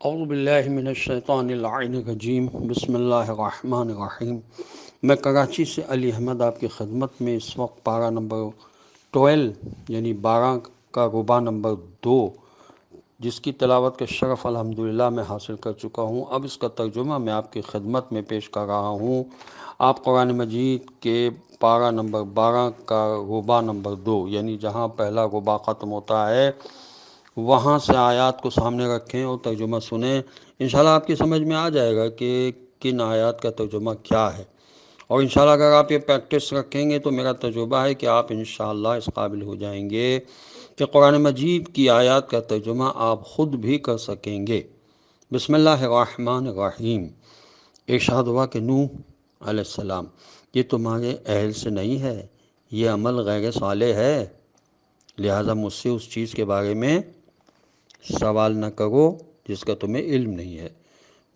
اعوذ باللہ من الشیطان اللعین الرجیم بسم اللہ الرحمن الرحیم۔ میں کراچی سے علی احمد آپ کی خدمت میں اس وقت پارہ نمبر 12 یعنی 12 کا ربع نمبر 2 جس کی تلاوت کا شرف الحمدللہ میں حاصل کر چکا ہوں۔ اب اس کا ترجمہ میں آپ کی خدمت میں پیش کر رہا ہوں۔ آپ قرآن مجید کے پارہ نمبر 12 کا ربع نمبر 2 یعنی جہاں پہلا ربع ختم ہوتا ہے وہاں سے آیات کو سامنے رکھیں اور ترجمہ سنیں۔ انشاءاللہ آپ کی سمجھ میں آ جائے گا کہ کن آیات کا ترجمہ کیا ہے، اور انشاءاللہ اگر آپ یہ پریکٹس رکھیں گے تو میرا تجربہ ہے کہ آپ انشاءاللہ اس قابل ہو جائیں گے کہ قرآن مجید کی آیات کا ترجمہ آپ خود بھی کر سکیں گے۔ بسم اللہ الرحمن الرحیم۔ ارشاد ہوا کہ نوح علیہ السلام، یہ تمہارے اہل سے نہیں ہے، یہ عمل غیر صالح ہے، لہٰذا مجھ سے اس چیز کے بارے میں سوال نہ کرو جس کا تمہیں علم نہیں ہے۔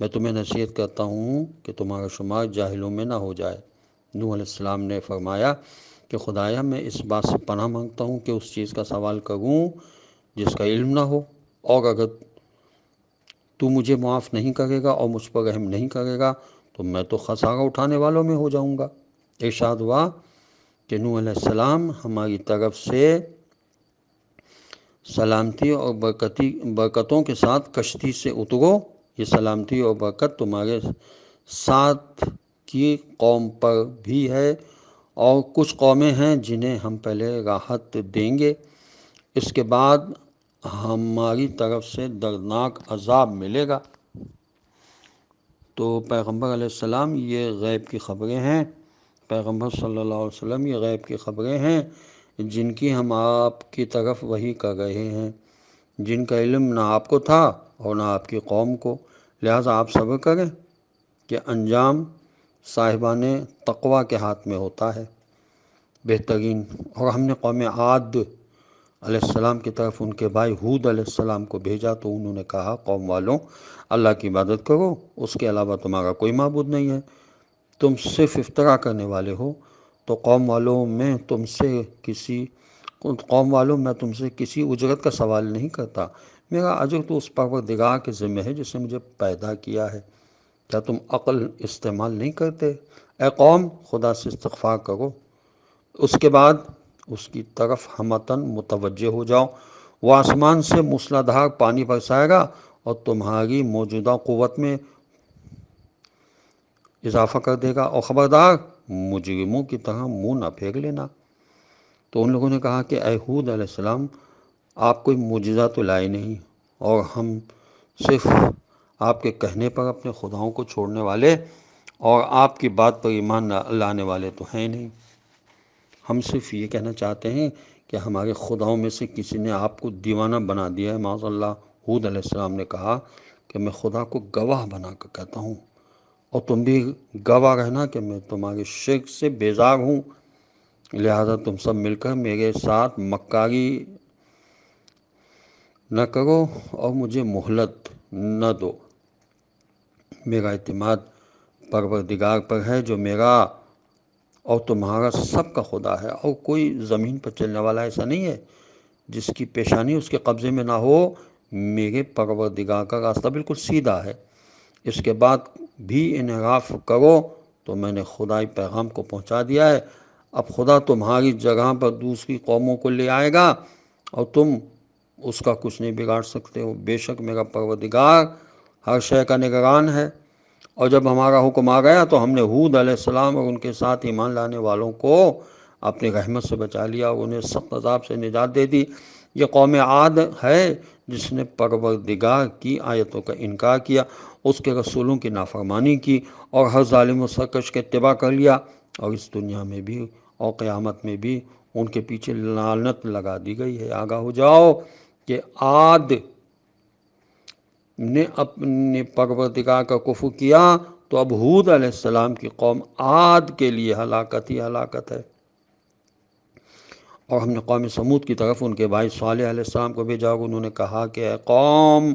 میں تمہیں نصیحت کرتا ہوں کہ تمہارا شمار جاہلوں میں نہ ہو جائے۔ نوح علیہ السلام نے فرمایا کہ خدایا میں اس بات سے پناہ مانگتا ہوں کہ اس چیز کا سوال کروں جس کا علم نہ ہو، اور اگر تو مجھے معاف نہیں کرے گا اور مجھ پر رحم نہیں کرے گا تو میں تو خسارہ اٹھانے والوں میں ہو جاؤں گا۔ ارشاد ہوا کہ نوح علیہ السلام، ہماری طرف سے سلامتی اور برکتوں کے ساتھ کشتی سے اترو، یہ سلامتی اور برکت تمہارے ساتھ کی قوم پر بھی ہے، اور کچھ قومیں ہیں جنہیں ہم پہلے راحت دیں گے، اس کے بعد ہماری طرف سے دردناک عذاب ملے گا۔ تو پیغمبر علیہ السلام یہ غیب کی خبریں ہیں، پیغمبر صلی اللہ علیہ وسلم یہ غیب کی خبریں ہیں جن کی ہم آپ کی طرف وحی کر رہے ہیں، جن کا علم نہ آپ کو تھا اور نہ آپ کی قوم کو، لہٰذا آپ صبر کریں کہ انجام صاحبان تقوی کے ہاتھ میں ہوتا ہے بہترین۔ اور ہم نے قوم عاد علیہ السلام کی طرف ان کے بھائی ہود علیہ السلام کو بھیجا تو انہوں نے کہا، قوم والوں اللہ کی عبادت کرو، اس کے علاوہ تمہارا کوئی معبود نہیں ہے، تم صرف افطرا کرنے والے ہو۔ تو قوم والوں میں تم سے کسی اجرت کا سوال نہیں کرتا، میرا اجر تو اس پروردگار کے ذمہ ہے جس نے مجھے پیدا کیا ہے، کیا تم عقل استعمال نہیں کرتے؟ اے قوم، خدا سے استغفار کرو، اس کے بعد اس کی طرف ہمتاً متوجہ ہو جاؤ، وہ آسمان سے موسلادھار پانی برسائے گا اور تمہاری موجودہ قوت میں اضافہ کر دے گا، اور خبردار مجرموں کی طرح منہ نہ پھیر لینا۔ تو ان لوگوں نے کہا کہ اے ہود علیہ السلام، آپ کوئی معجزہ تو لائے نہیں، اور ہم صرف آپ کے کہنے پر اپنے خداؤں کو چھوڑنے والے اور آپ کی بات پر ایمان لانے والے تو ہیں نہیں، ہم صرف یہ کہنا چاہتے ہیں کہ ہمارے خداؤں میں سے کسی نے آپ کو دیوانہ بنا دیا ہے، معاذ اللہ۔ ہود علیہ السلام نے کہا کہ میں خدا کو گواہ بنا کر کہتا ہوں، اور تم بھی گواہ رہنا کہ میں تمہارے شرک سے بیزار ہوں، لہذا تم سب مل کر میرے ساتھ مکاری نہ کرو اور مجھے مہلت نہ دو۔ میرا اعتماد پروردگار پر ہے جو میرا اور تمہارا سب کا خدا ہے، اور کوئی زمین پر چلنے والا ایسا نہیں ہے جس کی پیشانی اس کے قبضے میں نہ ہو۔ میرے پروردگار کا راستہ بالکل سیدھا ہے، اس کے بعد بھی انحراف کرو تو میں نے خدائی پیغام کو پہنچا دیا ہے، اب خدا تمہاری جگہ پر دوسری قوموں کو لے آئے گا اور تم اس کا کچھ نہیں بگاڑ سکتے ہو، بے شک میرا پروردگار ہر شے کا نگران ہے۔ اور جب ہمارا حکم آ گیا تو ہم نے ہود علیہ السلام اور ان کے ساتھ ایمان لانے والوں کو اپنی رحمت سے بچا لیا اور انہیں سخت عذاب سے نجات دے دی۔ یہ قوم عاد ہے جس نے پروردگار کی آیتوں کا انکار کیا، اس کے رسولوں کی نافرمانی کی اور ہر ظالم و سرکش کا اتباع کر لیا، اور اس دنیا میں بھی اور قیامت میں بھی ان کے پیچھے لعنت لگا دی گئی ہے۔ آگاہ ہو جاؤ کہ عاد نے اپنے پروردگار کا کفر کیا تو اب ہود علیہ السلام کی قوم عاد کے لیے ہلاکت ہی ہلاکت ہے۔ اور ہم نے قوم سمود کی طرف ان کے بھائی صالح علیہ السلام کو بھیجا، انہوں نے کہا کہ اے قوم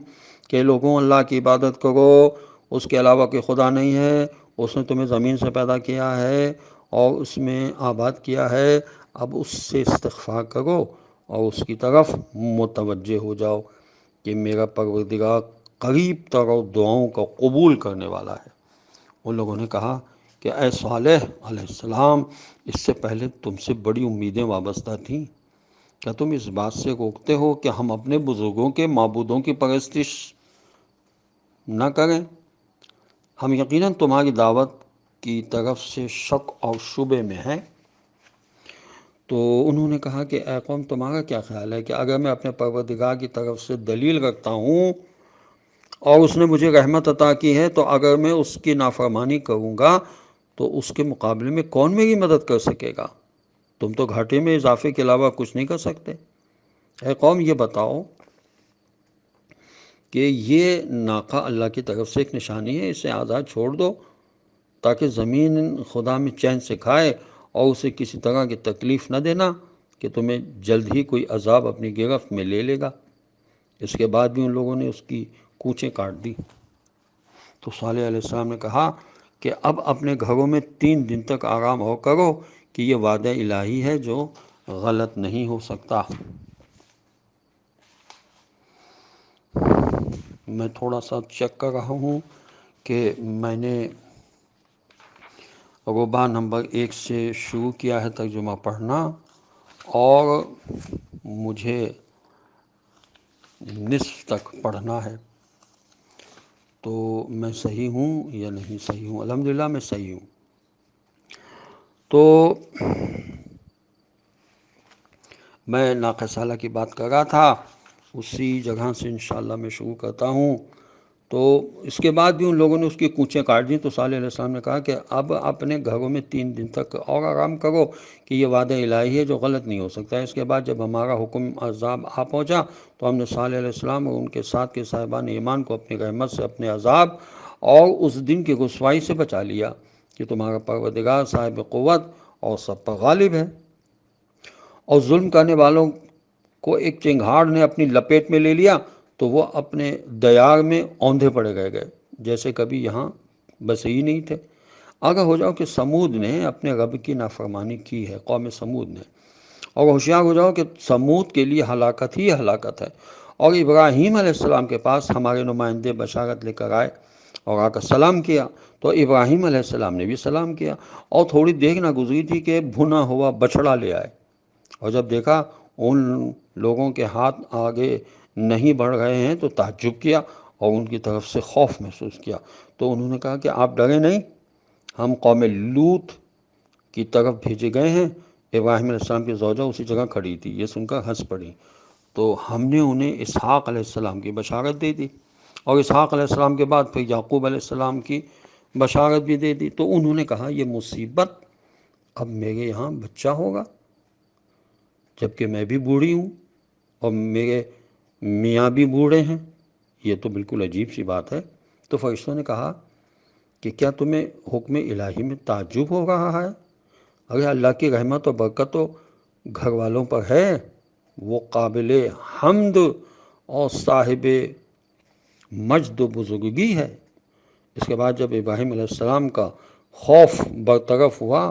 کے لوگوں، اللہ کی عبادت کرو، اس کے علاوہ کوئی خدا نہیں ہے، اس نے تمہیں زمین سے پیدا کیا ہے اور اس میں آباد کیا ہے، اب اس سے استغفار کرو اور اس کی طرف متوجہ ہو جاؤ کہ میرا پروردگار قریب تر دعاؤں کا قبول کرنے والا ہے۔ ان لوگوں نے کہا کہ اے صالح علیہ السلام، اس سے پہلے تم سے بڑی امیدیں وابستہ تھیں، کیا تم اس بات سے روکتے ہو کہ ہم اپنے بزرگوں کے معبودوں کی پرستش نہ کریں؟ ہم یقیناً تمہاری دعوت کی طرف سے شک اور شبے میں ہیں۔ تو انہوں نے کہا کہ اے قوم، تمہارا کیا خیال ہے کہ اگر میں اپنے پروردگار کی طرف سے دلیل رکھتا ہوں اور اس نے مجھے رحمت عطا کی ہے، تو اگر میں اس کی نافرمانی کروں گا تو اس کے مقابلے میں کون میری مدد کر سکے گا؟ تم تو گھاٹے میں اضافے کے علاوہ کچھ نہیں کر سکتے۔ اے قوم، یہ بتاؤ کہ یہ ناقہ اللہ کی طرف سے ایک نشانی ہے، اسے آزاد چھوڑ دو تاکہ زمین خدا میں چین سے کھائے، اور اسے کسی طرح کی تکلیف نہ دینا کہ تمہیں جلد ہی کوئی عذاب اپنی گرفت میں لے لے گا۔ اس کے بعد بھی ان لوگوں نے اس کی کوچیں کاٹ دی۔ تو صالح علیہ السلام نے کہا کہ اب اپنے گھروں میں 3 دن تک آرام اور کرو، کہ یہ وعدہ الہی ہے جو غلط نہیں ہو سکتا۔ میں تھوڑا سا چیک کر رہا ہوں کہ میں نے ربع نمبر 1 سے شروع کیا ہے ترجمہ پڑھنا، اور مجھے نصف تک پڑھنا ہے۔ تو میں صحیح ہوں یا نہیں صحیح ہوں؟ الحمدللہ میں صحیح ہوں۔ تو میں ناقہ صالح کی بات کر رہا تھا، اسی جگہ سے انشاءاللہ میں شروع کرتا ہوں۔ تو اس کے بعد بھی ان لوگوں نے اس کی کوچیں کاٹ دیں، تو صالح علیہ السلام نے کہا کہ اب اپنے گھروں میں 3 دن تک اور آرام کرو، کہ یہ وعدہ الہی ہے جو غلط نہیں ہو سکتا۔ اس کے بعد جب ہمارا حکم عذاب آ پہنچا تو ہم نے صالح علیہ السلام اور ان کے ساتھ کے صاحبان ایمان کو اپنی رحمت سے اپنے عذاب اور اس دن کی رسوائی سے بچا لیا، کہ تمہارا پروردگار صاحب قوت اور سب پر غالب ہے۔ اور ظلم کرنے والوں کو ایک چنگھاڑ نے اپنی لپیٹ میں لے لیا، تو وہ اپنے دیار میں اوندھے پڑے رہ گئے، جیسے کبھی یہاں بسے ہی نہیں تھے۔ آگاہ ہو جاؤ کہ سمود نے اپنے رب کی نافرمانی کی ہے، قوم سمود نے، اور ہوشیار ہو جاؤ کہ سمود کے لیے ہلاکت ہی ہلاکت ہے۔ اور ابراہیم علیہ السلام کے پاس ہمارے نمائندے بشارت لے کر آئے اور آ کر سلام کیا، تو ابراہیم علیہ السلام نے بھی سلام کیا، اور تھوڑی دیر نہ گزری تھی کہ بھنا ہوا بچڑا لے آئے، اور جب دیکھا ان لوگوں کے ہاتھ آگے نہیں بڑھ رہے ہیں تو تعجب کیا اور ان کی طرف سے خوف محسوس کیا۔ تو انہوں نے کہا کہ آپ ڈرے نہیں، ہم قوم لوط کی طرف بھیجے گئے ہیں۔ ابراہیم علیہ السلام کی زوجہ اسی جگہ کھڑی تھی، یہ سن کر ہنس پڑی۔ تو ہم نے انہیں اسحاق علیہ السلام کی بشارت دے دی، اور اسحاق علیہ السلام کے بعد پھر یعقوب علیہ السلام کی بشارت بھی دے دی۔ تو انہوں نے کہا یہ مصیبت، اب میرے یہاں بچہ ہوگا جبکہ میں بھی بوڑھی ہوں اور میرے میاں بھی بوڑھے ہیں، یہ تو بالکل عجیب سی بات ہے۔ تو فرشتوں نے کہا کہ کیا تمہیں حکم الہی میں تعجب ہو رہا ہے؟ اگر اللہ کی رحمت و برکت و گھر والوں پر ہے، وہ قابل حمد اور صاحب مجد و بزرگی ہے۔ اس کے بعد جب ابراہیم علیہ السلام کا خوف برطرف ہوا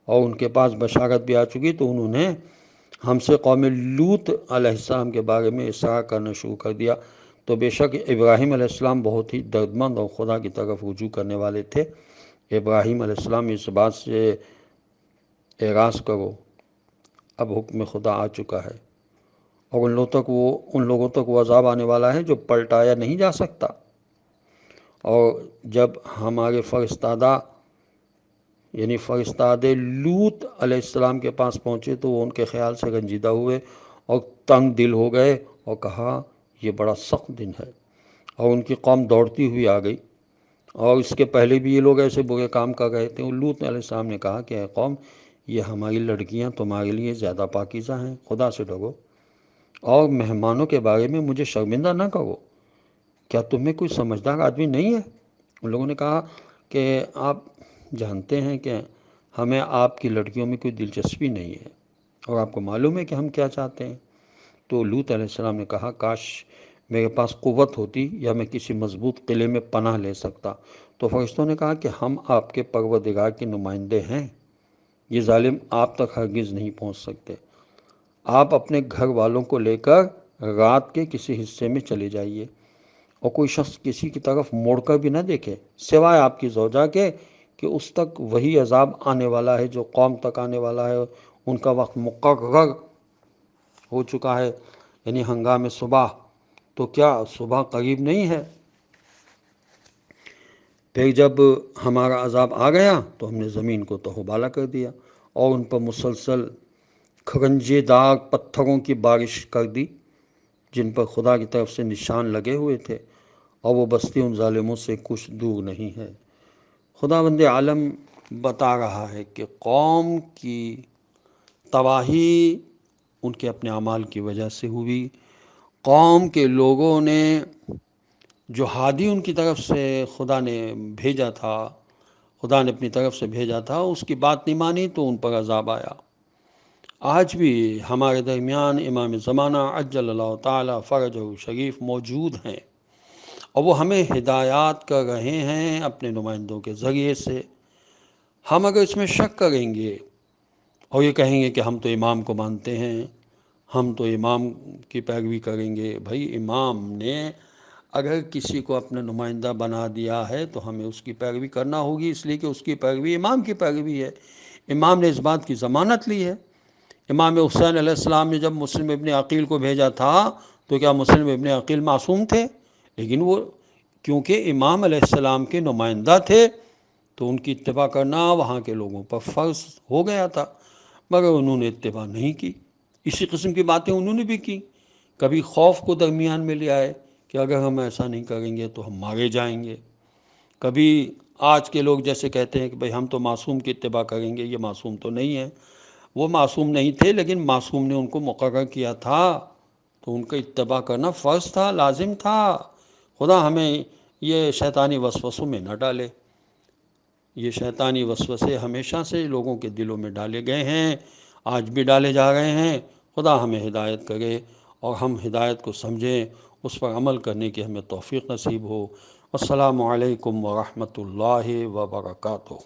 اور ان کے پاس بشارت بھی آ چکی، تو انہوں نے ہم سے قوم لوط علیہ السلام کے بارے میں اصرار کرنا شروع کر دیا۔ تو بے شک ابراہیم علیہ السلام بہت ہی دردمند اور خدا کی طرف رجوع کرنے والے تھے۔ ابراہیم علیہ السلام اس بات سے اعراض کرو، اب حکم خدا آ چکا ہے، اور ان لوگوں تک وہ عذاب آنے والا ہے جو پلٹایا نہیں جا سکتا۔ اور جب ہمارے فرستادہ یعنی فرستادے لوط علیہ السلام کے پاس پہنچے تو وہ ان کے خیال سے رنجیدہ ہوئے اور تنگ دل ہو گئے، اور کہا یہ بڑا سخت دن ہے، اور ان کی قوم دوڑتی ہوئی آ گئی، اور اس کے پہلے بھی یہ لوگ ایسے برے کام کر رہے تھے۔ لوط علیہ السلام نے کہا کہ اے قوم، یہ ہماری لڑکیاں تمہارے لیے زیادہ پاکیزہ ہیں، خدا سے ڈرو اور مہمانوں کے بارے میں مجھے شرمندہ نہ کرو، کیا تم میں کوئی سمجھدار آدمی نہیں ہے؟ ان لوگوں نے کہا کہ آپ جانتے ہیں کہ ہمیں آپ کی لڑکیوں میں کوئی دلچسپی نہیں ہے، اور آپ کو معلوم ہے کہ ہم کیا چاہتے ہیں۔ تو لوط علیہ السلام نے کہا کاش میرے پاس قوت ہوتی یا میں کسی مضبوط قلعے میں پناہ لے سکتا۔ تو فرشتوں نے کہا کہ ہم آپ کے پروردگار کے نمائندے ہیں، یہ ظالم آپ تک ہرگز نہیں پہنچ سکتے۔ آپ اپنے گھر والوں کو لے کر رات کے کسی حصے میں چلے جائیے اور کوئی شخص کسی کی طرف موڑ کر بھی نہ دیکھے سوائے آپ کی زوجہ کے کہ اس تک وہی عذاب آنے والا ہے جو قوم تک آنے والا ہے، ان کا وقت مقرر ہو چکا ہے، یعنی ہنگام صبح۔ تو کیا صبح قریب نہیں ہے؟ پھر جب ہمارا عذاب آ گیا تو ہم نے زمین کو تہوبالا کر دیا اور ان پر مسلسل کھرنجے دار پتھروں کی بارش کر دی جن پر خدا کی طرف سے نشان لگے ہوئے تھے، اور وہ بستی ان ظالموں سے کچھ دور نہیں ہے۔ خداوند عالم بتا رہا ہے کہ قوم کی تباہی ان کے اپنے اعمال کی وجہ سے ہوئی۔ قوم کے لوگوں نے جو ہادی ان کی طرف سے خدا نے بھیجا تھا، خدا نے اپنی طرف سے بھیجا تھا، اس کی بات نہیں مانی تو ان پر عذاب آیا۔ آج بھی ہمارے درمیان امام زمانہ عجل اللہ تعالی فرجہ شریف موجود ہیں، اور وہ ہمیں ہدایات کر رہے ہیں اپنے نمائندوں کے ذریعے سے۔ ہم اگر اس میں شک کریں گے اور یہ کہیں گے کہ ہم تو امام کو مانتے ہیں، ہم تو امام کی پیروی کریں گے، بھائی امام نے اگر کسی کو اپنا نمائندہ بنا دیا ہے تو ہمیں اس کی پیروی کرنا ہوگی، اس لیے کہ اس کی پیروی امام کی پیروی ہے۔ امام نے اس بات کی ضمانت لی ہے۔ امام حسین علیہ السلام نے جب مسلم ابن عقیل کو بھیجا تھا تو کیا مسلم ابن عقیل معصوم تھے؟ لیکن وہ کیونکہ امام علیہ السلام کے نمائندہ تھے تو ان کی اتباع کرنا وہاں کے لوگوں پر فرض ہو گیا تھا، مگر انہوں نے اتباع نہیں کی۔ اسی قسم کی باتیں انہوں نے بھی کی، کبھی خوف کو درمیان میں لے آئے کہ اگر ہم ایسا نہیں کریں گے تو ہم مارے جائیں گے۔ کبھی آج کے لوگ جیسے کہتے ہیں کہ بھئی ہم تو معصوم کی اتباع کریں گے، یہ معصوم تو نہیں ہے۔ وہ معصوم نہیں تھے، لیکن معصوم نے ان کو مقرر کیا تھا تو ان کا اتباع کرنا فرض تھا، لازم تھا۔ خدا ہمیں یہ شیطانی وسوسوں میں نہ ڈالے۔ یہ شیطانی وسوسے ہمیشہ سے لوگوں کے دلوں میں ڈالے گئے ہیں، آج بھی ڈالے جا رہے ہیں۔ خدا ہمیں ہدایت کرے اور ہم ہدایت کو سمجھیں، اس پر عمل کرنے کی ہمیں توفیق نصیب ہو۔ السلام علیکم ورحمۃ اللہ وبرکاتہ۔